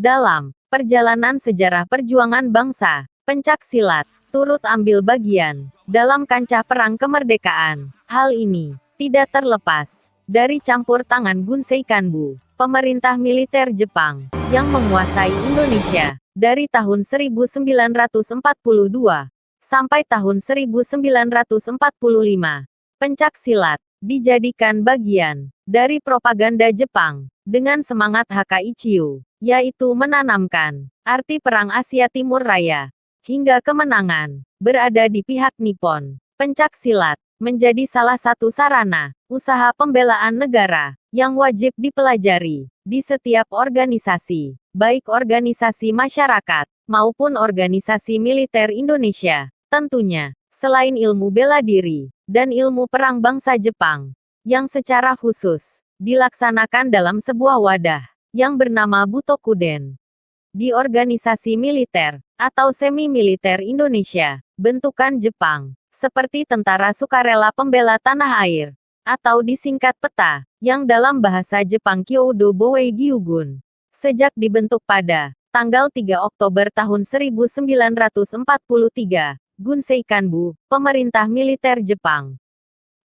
Dalam perjalanan sejarah perjuangan bangsa, pencak silat turut ambil bagian dalam kancah perang kemerdekaan. Hal ini tidak terlepas dari campur tangan Gunsei Kanbu, pemerintah militer Jepang, yang menguasai Indonesia dari tahun 1942 sampai tahun 1945. Pencak silat dijadikan bagian dari propaganda Jepang dengan semangat Hakaichiyo, yaitu menanamkan arti Perang Asia Timur Raya hingga kemenangan berada di pihak Nippon. Pencak silat menjadi salah satu sarana usaha pembelaan negara yang wajib dipelajari di setiap organisasi, baik organisasi masyarakat maupun organisasi militer Indonesia. Tentunya, selain ilmu bela diri dan ilmu perang bangsa Jepang, yang secara khusus dilaksanakan dalam sebuah wadah yang bernama Butokuden. Di organisasi militer atau semi-militer Indonesia, bentukan Jepang, seperti Tentara Sukarela Pembela Tanah Air, atau disingkat PETA, yang dalam bahasa Jepang Kyoudo Boei Gyugun, sejak dibentuk pada tanggal 3 Oktober tahun 1943, Gunsei Kanbu, pemerintah militer Jepang,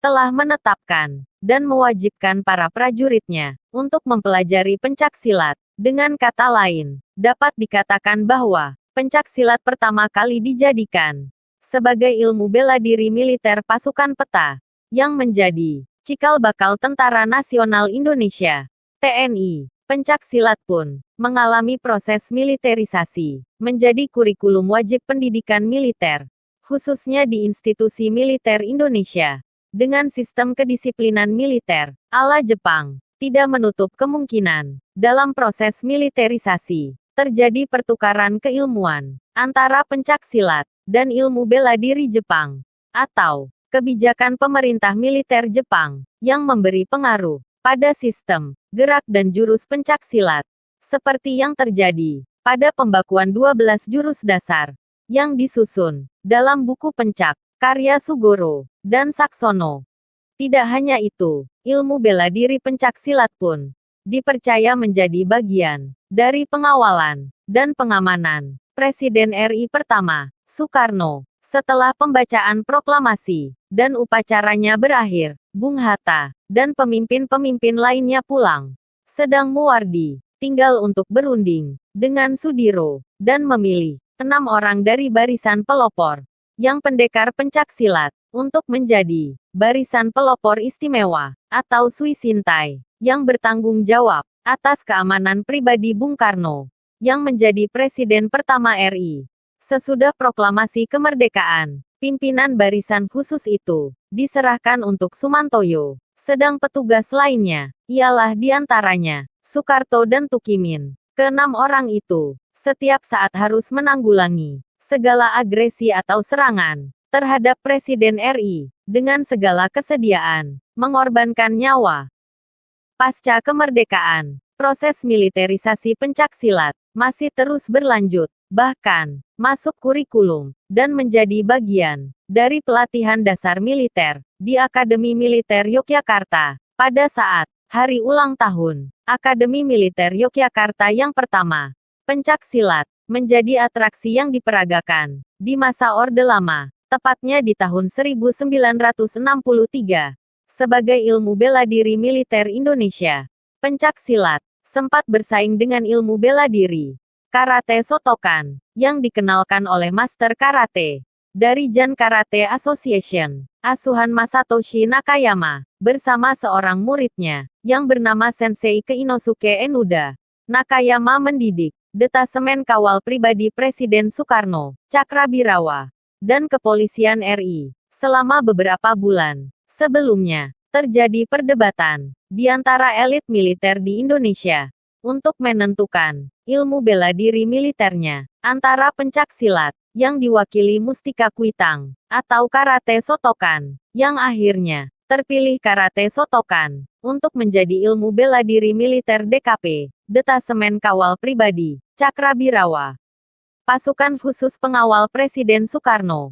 telah menetapkan dan mewajibkan para prajuritnya untuk mempelajari pencak silat. Dengan kata lain, dapat dikatakan bahwa pencak silat pertama kali dijadikan sebagai ilmu bela diri militer pasukan PETA, yang menjadi cikal bakal Tentara Nasional Indonesia, TNI. Pencak silat pun mengalami proses militerisasi, menjadi kurikulum wajib pendidikan militer, khususnya di institusi militer Indonesia. Dengan sistem kedisiplinan militer ala Jepang, tidak menutup kemungkinan dalam proses militerisasi terjadi pertukaran keilmuan antara pencak silat dan ilmu bela diri Jepang, atau kebijakan pemerintah militer Jepang yang memberi pengaruh pada sistem gerak dan jurus pencak silat, seperti yang terjadi pada pembakuan 12 jurus dasar yang disusun dalam buku pencak karya Sugoro dan Saksono. Tidak hanya itu, ilmu bela diri pencak silat pun dipercaya menjadi bagian dari pengawalan dan pengamanan Presiden RI pertama, Soekarno. Setelah pembacaan proklamasi dan upacaranya berakhir, Bung Hatta dan pemimpin-pemimpin lainnya pulang. Sedang Muwardi tinggal untuk berunding dengan Sudiro dan memilih 6 orang dari barisan pelopor yang pendekar pencak silat untuk menjadi barisan pelopor istimewa atau Suisintai yang bertanggung jawab atas keamanan pribadi Bung Karno yang menjadi presiden pertama RI. Sesudah proklamasi kemerdekaan, pimpinan barisan khusus itu diserahkan untuk Sumantoyo, sedang petugas lainnya ialah diantaranya Soekarto dan Tukimin. Keenam orang itu setiap saat harus menanggulangi segala agresi atau serangan terhadap Presiden RI dengan segala kesediaan mengorbankan nyawa. Pasca kemerdekaan, proses militerisasi pencak silat masih terus berlanjut, bahkan masuk kurikulum dan menjadi bagian dari pelatihan dasar militer di Akademi Militer Yogyakarta pada saat hari ulang tahun Akademi Militer Yogyakarta yang pertama. Pencak silat menjadi atraksi yang diperagakan di masa Orde Lama, tepatnya di tahun 1963. Sebagai ilmu bela diri militer Indonesia, pencak silat sempat bersaing dengan ilmu bela diri Karate Shotokan, yang dikenalkan oleh Master Karate dari Jan Karate Association, asuhan Masatoshi Nakayama, bersama seorang muridnya, yang bernama Sensei Keinosuke Enuda. Nakayama mendidik detasemen kawal pribadi Presiden Soekarno, Cakrabirawa, dan Kepolisian RI, selama beberapa bulan. Sebelumnya, terjadi perdebatan di antara elit militer di Indonesia untuk menentukan ilmu bela diri militernya antara pencak silat yang diwakili Mustika Kuitang atau Karate Shotokan, yang akhirnya terpilih Karate Shotokan untuk menjadi ilmu bela diri militer DKP, Detasemen Kawal Pribadi, Cakrabirawa, pasukan khusus pengawal Presiden Soekarno.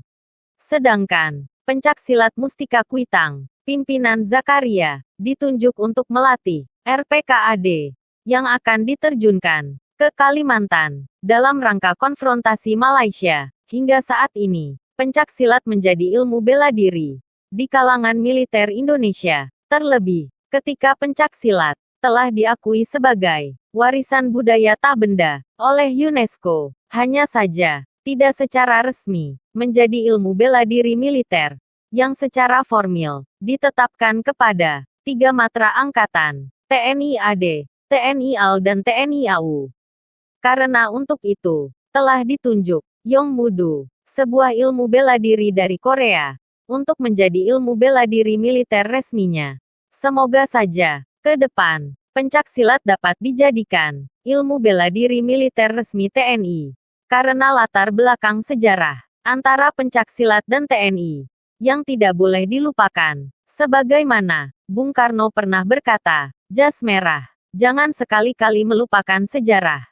Sedangkan pencak silat Mustika Kuitang, pimpinan Zakaria, ditunjuk untuk melatih RPKAD yang akan diterjunkan ke Kalimantan, dalam rangka konfrontasi Malaysia. Hingga saat ini, pencaksilat menjadi ilmu bela diri di kalangan militer Indonesia. Terlebih, ketika pencaksilat telah diakui sebagai warisan budaya tak benda oleh UNESCO. Hanya saja, tidak secara resmi, menjadi ilmu bela diri militer yang secara formil ditetapkan kepada 3 matra angkatan, TNI AD, TNI AL dan TNI AU. Karena untuk itu, telah ditunjuk Yong Mudu, sebuah ilmu bela diri dari Korea, untuk menjadi ilmu bela diri militer resminya. Semoga saja, ke depan, pencaksilat dapat dijadikan ilmu bela diri militer resmi TNI. Karena latar belakang sejarah antara pencaksilat dan TNI yang tidak boleh dilupakan. Sebagaimana Bung Karno pernah berkata, jas merah, jangan sekali-kali melupakan sejarah.